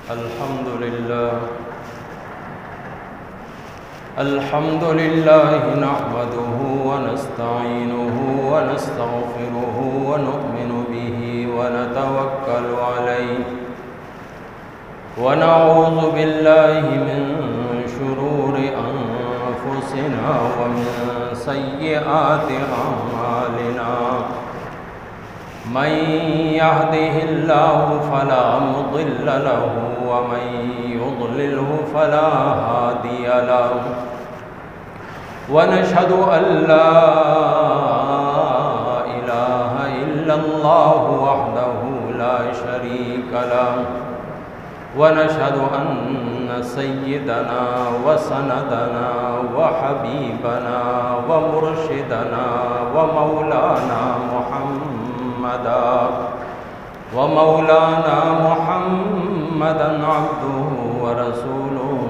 अल्हम्दुलिल्लाह नहमदुहु व नस्तईनुहु व नस्तगफिरुहु व नु'मिनु बिही व नतवक्कलु अलैहि व नऊज़ु बिल्लाहि मिन शुरूरि अनफुसिना व मिन सय्यिआति अअमालिना मन यहदिहिल्लाहु फला मुदिल्ल लहु व मन युद्लिल्हु फला हादिय लहु व नशहदु अल्ला इलाहा इल्लल्लाहु वहदहु ला शरीक लहु व नशहदु अन्न सय्यिदना व सनदना व हबीबना व मुर्शिदना व मौलाना मुहम्मदन अब्दुहु व रसूलुहु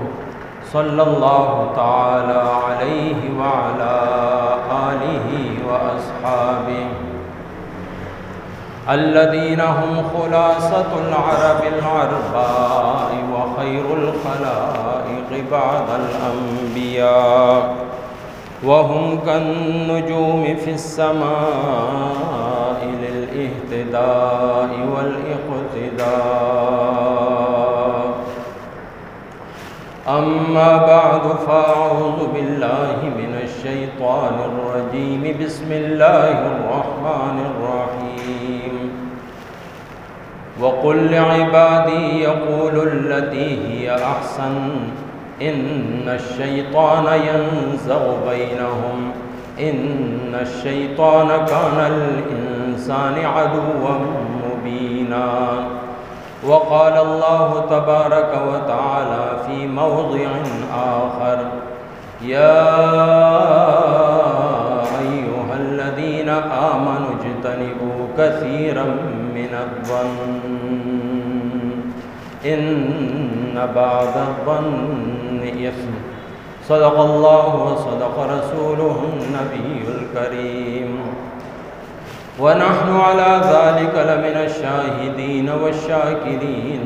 सल्लल्लाहु तआला अलैहि व अला आलिहि व अस्हाबिहि अल्लज़ीना हुम खुलासतुल अरबिल अरबा'i व खैरुल खलाइक़ि बअदल अंबिया व हुम कन्नुजूमि फिस समाइ लिल इह्तिदा'i वल इक़्तिदा' अम्मा बअदु फ़अऊज़ु बिल्लाहि मिनश शैतानिर रजीम बिस्मिल्लाहिर रहमानिर रहीम वक़ुल लिइबादी यक़ूलु लती हिय अहसन इन्नश शैतान यंज़ग़ु बैनहुम इन्नश शैतान काना लिल-इंसानि अदुव्वन मुबीना वक़ाल अल्लाहु तबारक व तआला फ़ी मौज़िअन आख़र या अय्युहल्लज़ीना आमनु इज्तनिबू कसीरम मिनज़-ज़न्न इन्न बअज़-ज़न्नि इस्म सदक़ल्लाहु व सदक़ रसूलुहुन-नबियुल करीम व नहनु अला ज़ालिक लमिनश शाहिदीन वश-शाकिरीन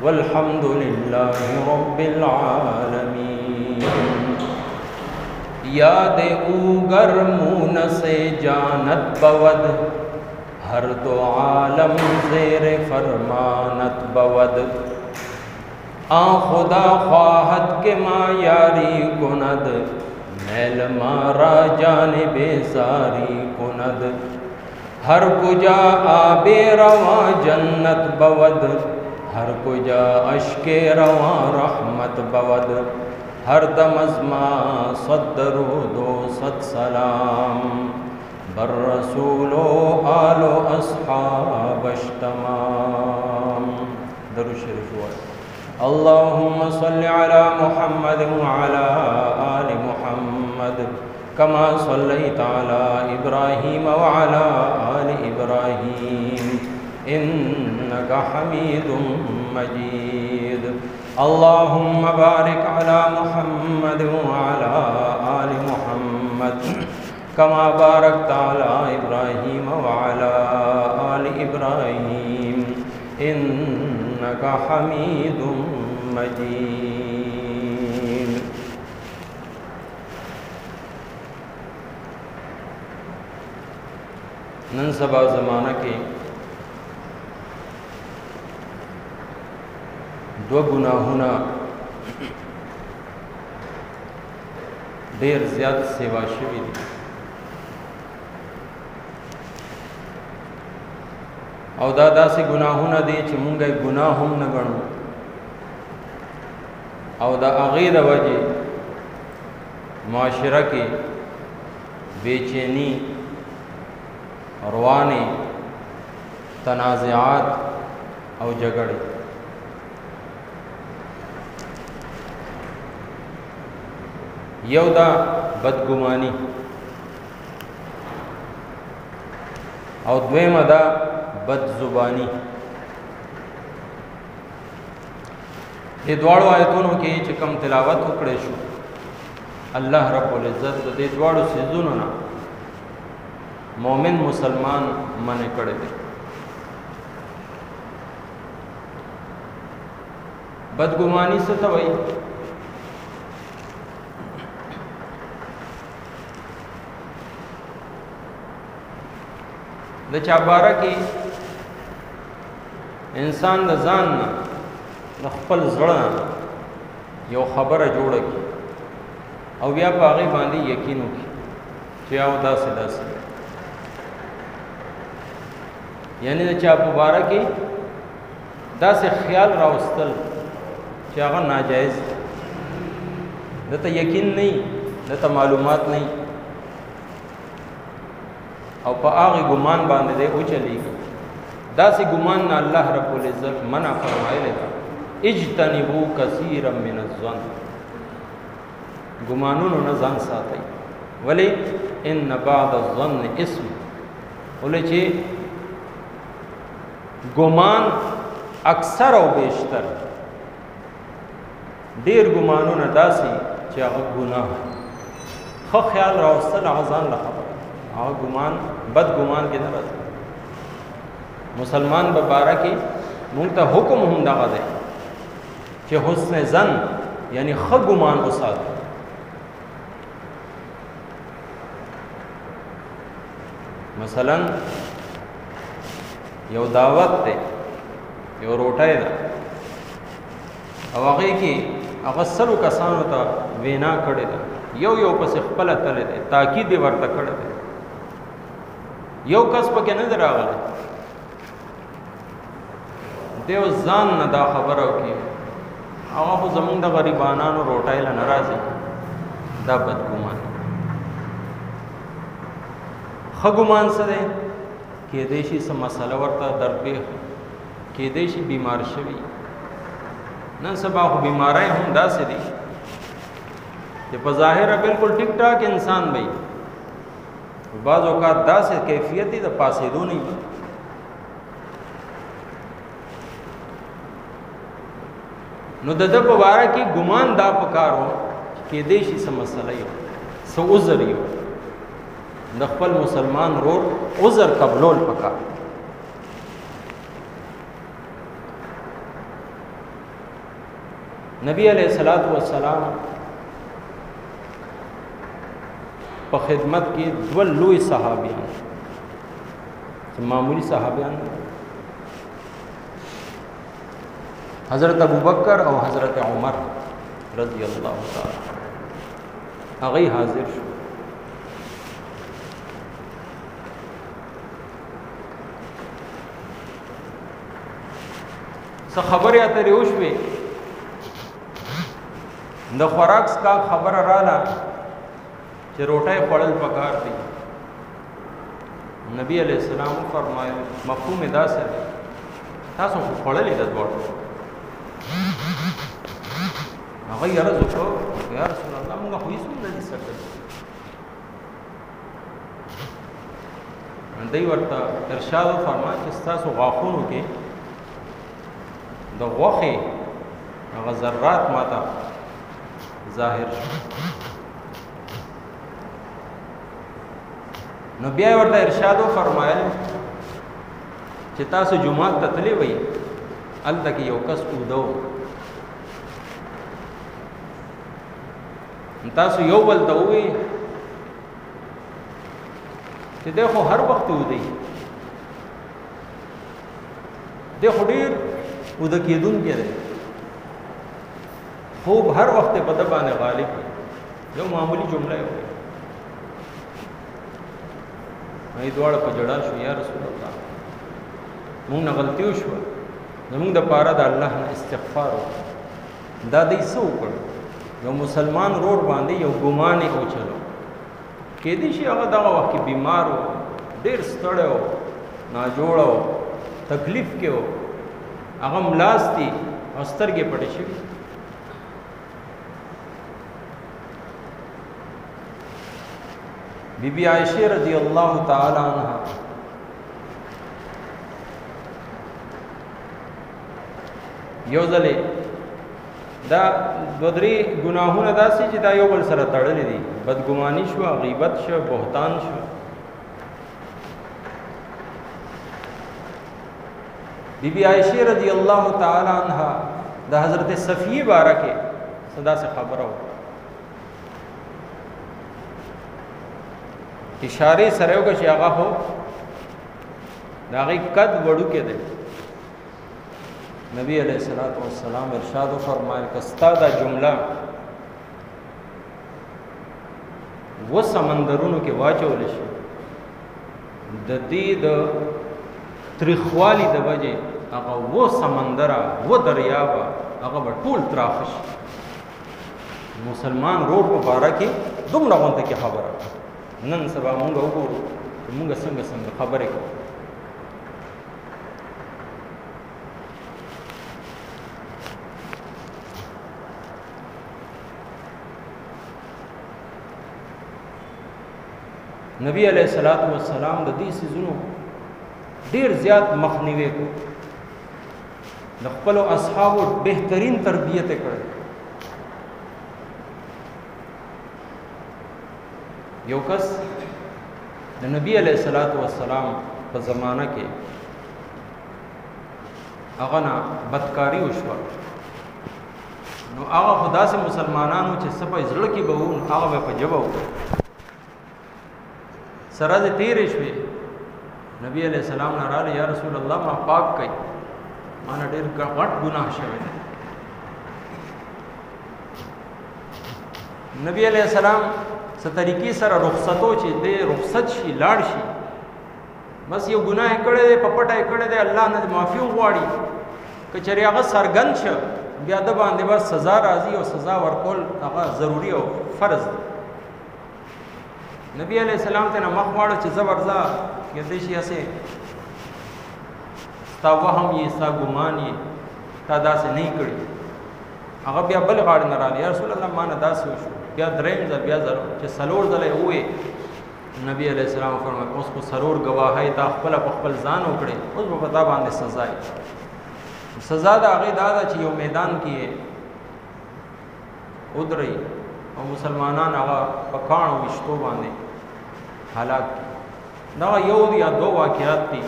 वल्हम्दुलिल्लाहि रब्बिल आलमीन। याद ऊ गरमून से जानत बवद हर दो आलम ज़ेरे फरमानत बवद आ खुदा ख्वाहत के माँ यारी कुनद मैल मारा जानिबे सारी कुनद हर कुजा आबे रवा जन्नत बवद हर कुजा अश्के रवा रहमत बवद हर दम अज़मा सद्दरूदो सद सलाम बर रसूलो आलो अस्हाबश तमाम। दरूद शरीफ हुआ अल्लाहुम्मा सल्लि अला मुहम्मद व अला आलि मुहम्मद कमा सल्लैता अला इब्राहीम व अला आलि इब्राहीम इन्नका हमीदुम मजीद। अल्लाहुम्मा बारिक अला मुहम्मद व अला आलि मुहम्मद कमा बारकता अला इब्राहीम व अला आलि इब्राहीम इन्नका हमीदुम मजीद। नन सबा ज़माना के दो गुनाहुना ढेर ज़्यादा सेवा शवी दी और दादा से गुनाहुना दी ची मुंगे गुनाहुम न गणो और दा आग़ीर वजह माशरा के बेचैनी रवाने तनाज़ात और झगड़े यौदा बदगुमानी और द्वेम अदा बदजुबानी। ये द्वाड़ो आयतों के चिकम तिलावत उकड़े शो अल्लाह रब्बुल इज़्ज़त दे द्वाड़ो सीज़ुनो ना मोमिन मुसलमान मने कड़े दे بدګماني څه ته وایي؟ د چا باره کې انسان د ځان نه د خپل زړه نه یو خبره جوړه کړي او بیا په هغې باندې یقین وکړي چې او داسې داسې، یعنی د چا په باره کې داسې خیال راوستل چې هغه ناجایز دی، دته یقین نه وي، دته معلومات نه وي او په هغې ګمان باندې دی وچلېږي. داسې ګمان نه الله رب العزت منع فرمایلی ده، اجتنبوا کثیرا من الظن، ګمانونو نه ځان ساتئ. ولې؟ ان بعد الظن اسم، ولې چې ګمان اکثر او بیشتر ډېر ګمانونه داسې چې هغه ګناه، ښه خیال راوستل هغه ځان له خبره، هغه ګمان بد ګمان کې نه راځي. مسلمان په باره کې مونږ ته حکم هم دغه دی چې حسن ظن یعنی ښه ګمان وساتو. مثلا یو دعوت دی، یو روټۍ ده او هغې کې هغه سلو کسانو ته وینا کړې ده، یو یو پسې خپله تللی دی، تاکید یې ورته کړی دی، یو کس پکې نه دی راغلی، دی اوس ځان نه دا خبره وکړي هغه خو زمونږ د غریبانانو روټۍ له نه راځي، دا بدګمان. ښه ګمان څه دی؟ کېدی شي څه مسله ورته درپېښ، کېدی شي بیمار شوي. نن سبا خو بیماری هم داسې دي چې په ظاهره بالکل ټیک ټاک انسان وي، بعض اوقات داسې کیفیت دی د پاسېدو نه وي. نو د ده په باره کې ګمان دا پکار و کېدی شي څه مسله یو، څه عذر یو، د خپل مسلمان ورور عذر قبلول پکار. نبی علیہ الصلوۃ والسلام په خدمت کې دوه لوی صحابیان، معمولی صحابیان، حضرت ابوبکر او حضرت عمر رضی الله تعالی هغه حاضر شو. څه خبرې اترې وشوې، د خوراک څښاک خبره راله چې روټۍ خوړل پکار دی. نبی علیہ السلام فرمایل مفهوم یې داسې دی، تاسو خو خوړلې ده دواړو. هغه یې عرض وکړو یا رسول الله موږ خو هېڅ هم نه دي څه کړي. دی ورته ارشاد وفرمایل چې ستاسو غاښونو کې د غوښې هغه ذرات ماته ظاهر شو. نو بیا ورته ارشاد وفرمایل چې تاسو جمعات ته تللی وئ، هلته کې یو کس اوده و، تاسو یو بل ته ووایئ چې دی خو هر وخت اوده وي، دی خو ډېر اوده کېدونکی دی، خوب هر وخت په ده باندې غالب وي. یو معمولی جمله یې ووایي. ای دواړه په جړا شو، یا رسول الله مونږ نه غلطي وشوه، زمونږ دپاره د الله نه استغفار وکړه. دا دی څه وکړ؟ یو مسلمان ورور باندې یو ګمان یې وچلو. کېدای شي هغه دغه وخت کې بیمار و، ډېر ستړی و، ناجوړه و، تکلیف کې و، هغه ملاستي او سترګې پټې شوي. بی بی عائشہ رضی اللہ تعالی عنہ یو ځلې دا دوه درې ګناهونه داسې چې دا یو بل سره تړلي دي، بدګماني شوه، غیبت شوه، بهتان شوه. بی بی عائشہ رضی اللہ تعالی عنہ د حضرت صفیه باره کې صدا سے خبره و اشاره سره یو چې هغه هو دا غي قد وړو کې ده نبی علیہ الصلوۃ والسلام ارشاد فرمایل کستا دا جمله و سمندرونو کې واچول شي د دې د تریخوالی د وجه هغه و سمندر و دریاب هغه به ټول تراخش مسلمان روډ په باره کې دومره غونډه کې خبره نن سبا مونږ وګورو مونږ څنګه خبرې کوو نبی علیہ الصلوۃ والسلام د دې سيزونو ډیر زیات مخنیوي کو د خپل اصحابو بهترین تربیت کړ یو کس د نبی علیہ الصلوۃ والسلام په زمانہ کې هغه نه بدکاری وشو نو هغه خدا سے مسلمانانو چې سپه زړه کې به وو هغه په جواب سره دې تیرې شوې نبی علیہ السلام نه راغله یا رسول الله ما پاک کړي ما نه ډېر غټ ګناه شوی نبی علیہ السلام څه طریقې سره رخصتو چې دې رخصت شي لاړ شي بس یو ګناه کړی دی په پټه کړی دی الله نه معافي غواړي کچری هغه سرګن شه بیا د باندې بس سزا راځي او سزا ورکول هغه ضروری او فرض دی نبی علیہ السلام ته مخ واړو چې زبرزا کې دې شي اسه تا وهم یې ستا ګمان یې تا داسې نه کړی هغه بیا بل غاړ نه راغلی یا رسول الله ما نه داسې وشو بیا دریم ځل بیا ضرور چې سلور ځله وې نبی علیہ السلام فرمایي اوس کو سلور گواهی تا خپل ځان وکړي اوس په پتا باندې سزا دا هغه دا چې یو میدان کې ودرې او مسلمانان هغه په کاڼو وشتو باندې حالات دا یو یا دو واقعات دي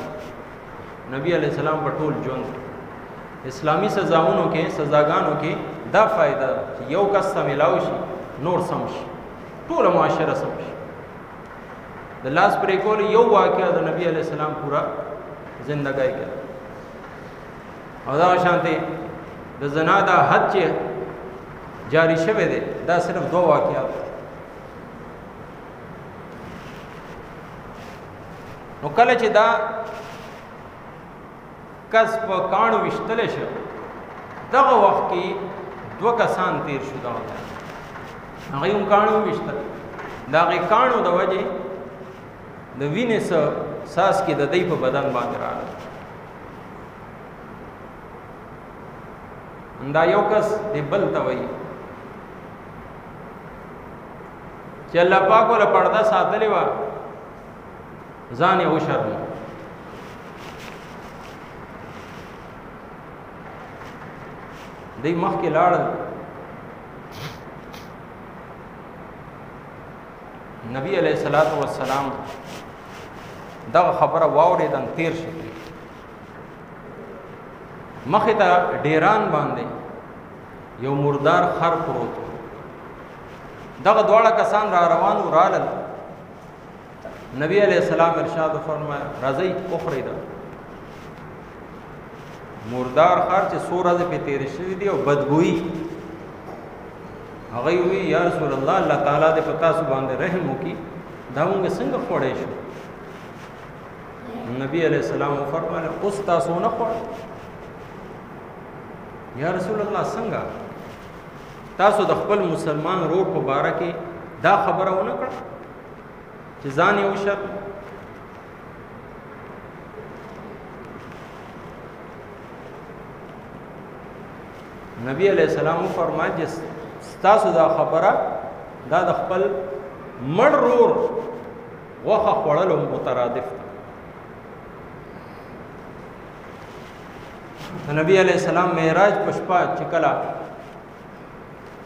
نبی علیہ السلام په ټول ژوند اسلامی سزاونو کې سزاګانو کې دا فائدہ چې یو کس ته ملاو شي نور سم شي ټول معاشره سم شي د لاس پرې کول یو واقعا د نبی علیہ السلام پورا زندګۍ کې او دا شانته د زنا دا حد چې جاری شوه دی دا صرف دو واقعات نو کله چې دا کس په کاڼو وشتل شو دغه وخت کې دوه کسان تیر شو دا هغه هم کاڼو وشتل دا غي کاڼو د وجه د وینې ساس کې د دې په بدن باندې راغله دا یو کس دی بل ته وایي چې الله پاک ولا پرده ساتلې و ځان یې وشرم دی مخ کې لاړل نبی علیہ الصلوۃ والسلام دا خبره واورېدن تیر شي مخې ته ډیران باندې یو مردار خر پروت دغه دواړه کسان را روانو رالل نبی علیہ السلام ارشاد فرمایا راځي اخري دا مردار خر چې سورځ په تیر شوی دی او بدګوئی هغه وی یا رسول الله الله تعالی دې پتا سو باندې رحم وکي دا موږ څنګه خوړې شو نبی علیہ السلام فرمایا اوس تاسو نه خوړ یا رسول الله څنګه تاسو د خپل مسلمان روډ په باره کې دا خبره ونه کړ چې ځان یې وشر نبی علیہ السلام فرمایي چې تاسو دا خبره دا د خپل مړ رور وخه خوړلو مترادف نبی علیہ السلام معراج پشپا چکلا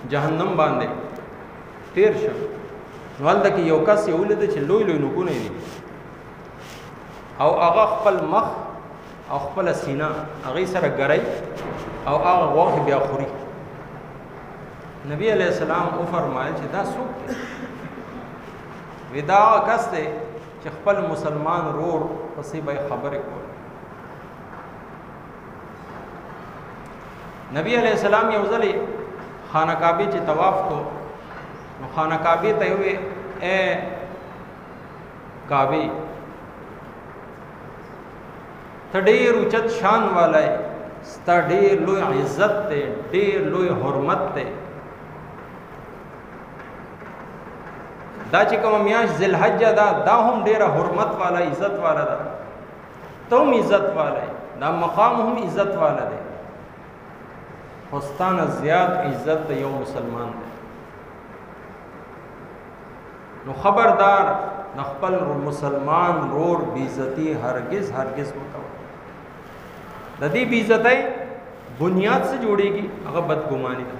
جهنم باندې تیر شو ولدا کې یو کس یو لید چې لوی لوی نګونه دي او هغه خپل مخ او خپل سینه هغه سره ګړای او هغه غوښه بیا خوري. نبی علیہ السلام او فرمایل چې دا څوک دی؟ وی دا هغه کس دی چې خپل مسلمان رور پسې به خبرې کول. نبی علیہ السلام یو ځلې خانه کعبه چې طواف کو نو خانه کعبه ته وی اے کعبه ته ډېر اوچت شان والا ہے، ستا ډېر لوی عزت دی، ډېر لوی حرمت دی. دا چې کوم میاشت ذی الحجه دا هم ډېره حرمت والا عزت والا ده، ته هم عزت والا ہے، دا مقام هم عزت والا دی. خستانه زیات عزت د یو مسلمان دی. نو خبردار د خپل مسلمان رور بیزتی هرگز هرگز مکوه. د دې بیزتی بنیاد سے جوړیږي هغه بدګماني ده.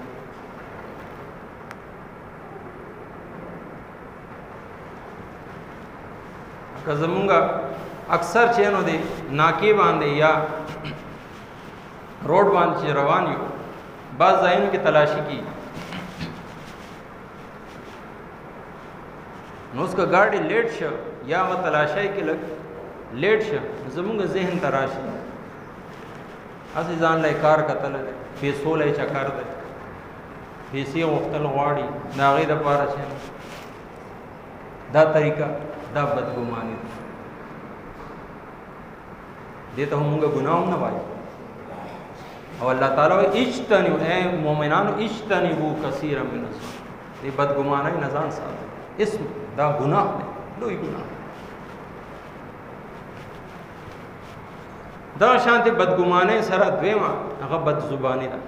که زمونږ اکثر چینو دی ناکې باندې یا روډ باندې چې روان یو بعض ځایونو کې تلاشي کی نو اس کا گاڑی لیٹ شو یا هغه تلاشۍ کې لږ لیٹ شو زمونږ ذهن ته راشي هسې ځان له کار کتل دی، پیسو له چکر دی، پیسې غوښتل غواړي د هغې دپاره چې دا طریقه دا بدګماني ده. دې ته هم موږ ګناه هم نه وایو. او الله تعالی وایي اجتنبوا، اے مؤمنانو اجتنبوا کثیرا من الظن، دې بدګمانۍ نه ځان ساتئ. اسم دا ګناه دی، لوی ګناه. دا شانتي بدګمانۍ سره دویمه هغه بد زباني ده.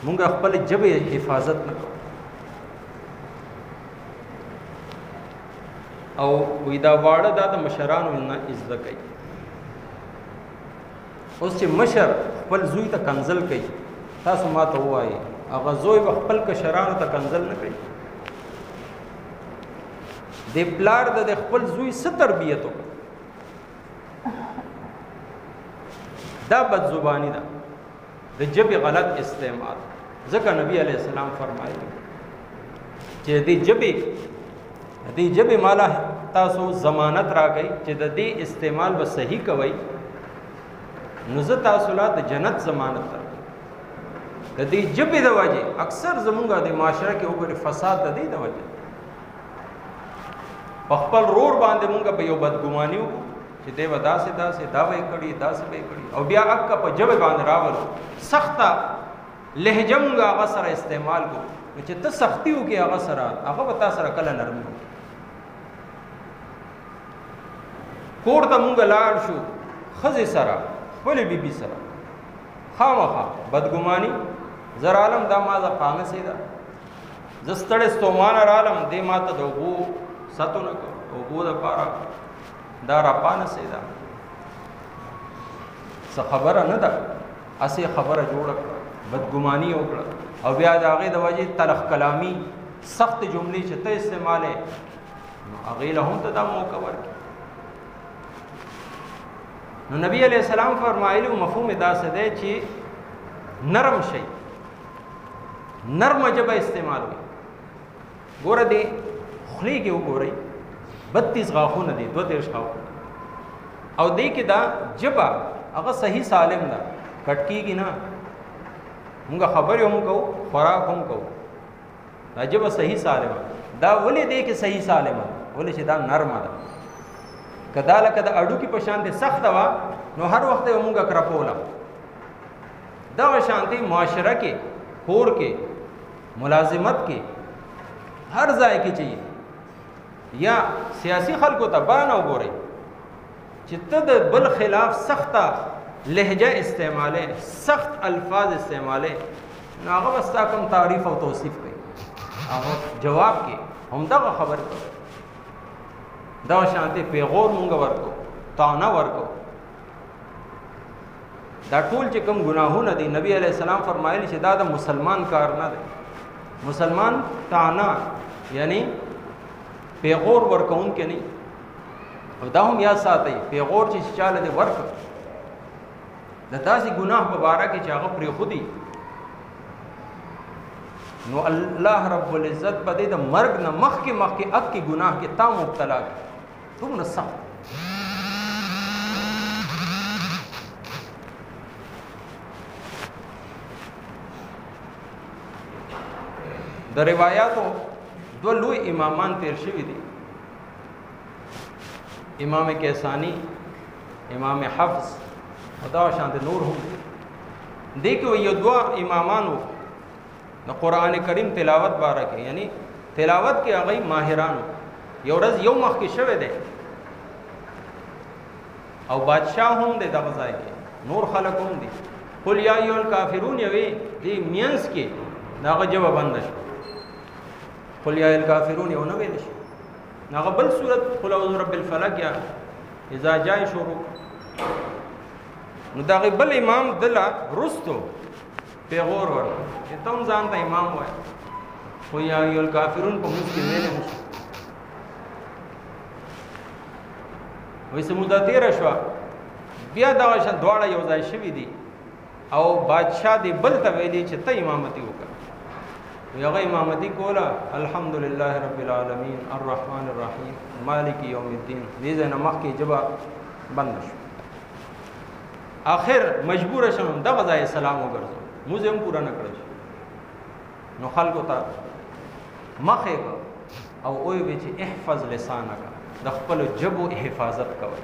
موږ خپل ژبې حفاظت نه کوو. او وی دا واړه دا د مشرانو نه عزت کوي. اوس چې مشر خپل زوی ته کنزل کوي، تاسو ما ته ووایئ هغه زوی به خپل کشرانو ته کنزل نه کوي؟ د پلار د خپل زوی څه تربیت وکړي؟ دا بد زبانی ده، د ژبې غلط استعمال. ځکه نبی علیہ السلام فرمایي چې دې ژبې مالا تاسو ضمانت راکړئ چې د دې استعمال به صحیح کوئ، نو زه تاسو لا د جنت ضمانت درکوم. د دې ژبې د وجې اکثر زمونږ د معاشره کې وګورئ فساد د دې د وجې په خپل رور باندې مونږ به یو بدګماني وکړو چې دی به داسې داسې دا به یې کړي داسې به یې کړي، او بیا اکه په ژبې باندې راولو سخته لهجه مونږ هغه سره استعمال کړو، نو چې ته سختي وکړې هغه سره هغه به تا سره کله نرمي وکړي. کور ته مونږ لاړ شو ښځې سره خپلې بیبي سره خامخا بدګماني، زر عالم دا ما زه خانسې ده، زه ستړی ستومانه رالم دې ما ته د اوبو ستو نه کوم، اوبو دپاره دا راپانسې ده، څه خبره نه ده، هسې خبره جوړه کړه، بدګماني وکړه، او بیا د هغې د وجې تلخ کلامي سخت جملې چې ته استعمالې نو هغې له هم ته دا موقع ورکړي. نو نبی علیہ السلام فرمایلی مفهوم داسې دی چې نرم شي، نرم ژبه استعمال وي. ګوره دې خولې کې وګورئ 32 غاښونه دي، 32 غاښونه، او دې کې دا ژبه هغه صحیح سالم ده، کټ کېږي نه. موږ خبرې هم کوو خوراک هم کوو، دا ژبه صحیح سالمه دا ولې دې کې صحیح سالمه؟ ولې چې دا نرمه ده. کدا لکه د اډوکي په شان دي سخته وه نو هر وخت یې مونږ کرپوله. دغه شانتي معاشره کې، کور کې، ملازمت کې، هر ځای کې چې یا سیاسي خلکو ته بانه وګورئ چې ته د بل خلاف سخته لهجه استعمالې، سخت الفاظ استعمالې، نو هغه به ستا کوم تعریف او توصیف کوي، هغه جواب کې همدغه خبرې کوي. دا شانتي پیغور مونږ ورکو، تانه ورکو. دا ټول چې کوم ګناهونه دي نبی علیہ السلام فرمایلی چې دا د مسلمان کار نه دی. مسلمان تانه یعنی پیغور ورکون کې نه. او دا هم یاد ساتئ پیغور چې چاله دې ورک د د داسې ګناه په باره کې چې هغه پرېښودي، نو الله رب العزت په دې د مرګ نه مخکې اکې ګناه کې تا مبتلا کړي. دومره سخت د روایاتو دو لوی امامان تیر شوي دي، امام کیسانی، امام حفظ او دا شانت نور هم دي کې یو دوه امامانو د قرآن کریم تلاوت باره کې، یعنی تلاوت کې هغه ماهرانو. یو ورځ یو مخ کې شوی دی او بادشاہ هم دی دغه ځای کې، نور خلک هم دي. قل یا ایها الکافرون یوې دې مینس کې دغه جواب بند شو، قل یا ایها الکافرون یو نه ویل شي، هغه بل صورت قل اعوذ برب الفلق یا اذا جاء شروع. نو دغه بل امام دله رستو پیغور ورکړ چې ته هم ځان ته امام وایې، خو یا ایها الکافرون په موږ کې ویلی نه شي. وایي څه موده تېره شوه، بیا دغه شان دواړه یو ځای شوي دي او بادشاه دې بل ته ویلي چې ته امامتي وکړه. هغه امامتي کوله، الحمدلله رب العالمین الرحمن الرحیم مالک یوم الدین، دې ځای نه مخکې ژبه بنده شو. آخر مجبور شوم دغه ځای سلام وګرځم، موږ هم پوره نه کړی شو. نو خلکو ته مخې او وایي چې احفظ لسانک، د خپل ژبو حفاظت کوئ.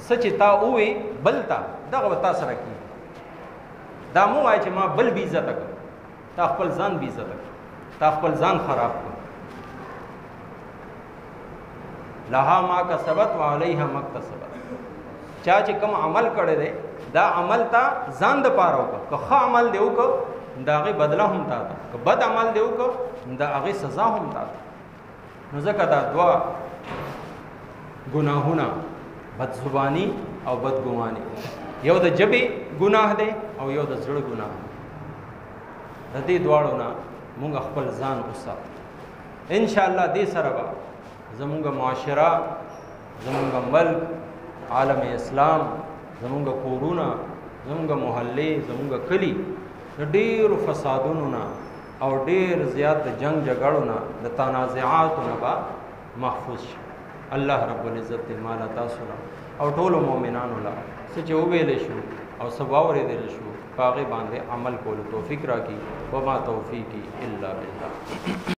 څه چې تا ووایي بل ته دغه به تا سره کېږي. دا مو وایه چې ما بل بې عزته کړ، تا خپل ځان بې عزته کړ، تا خپل ځان خراب کړ. لها ما کسبت و علیها ما اکتسبت. چا چې کوم عمل کړی دی دا عمل تا ځان د پاره وکړه، که ښه عمل دی وکړه د هغې بدله هم تا ته، که بد عمل دی وکړه د هغې سزا هم تا ته. نو ځکه دا دوه ګناهونه، بدزباني او بدګماني، یو د ژبې ګناه دی او یو د زړه ګناه دی. د دې دواړو نه موږ خپل ځان وساتو. انشاءالله دې سره به زموږ معاشره، زموږ ملک، عالم اسلام، زموږ کورونه، زموږ محلې، زموږ کلي د ډېرو فسادونو نه او ډېر زیات د جنگ جګړو نه، د تنازعاتو نه به محفوظ شي. الله رب العزت دې مالا تاسو له او ټولو مؤمنانو له څه چې وویلی شو او څه واورېدلی شو په هغې باندې عمل کولو توفیق راکړي. وما توفیقي الا بالله.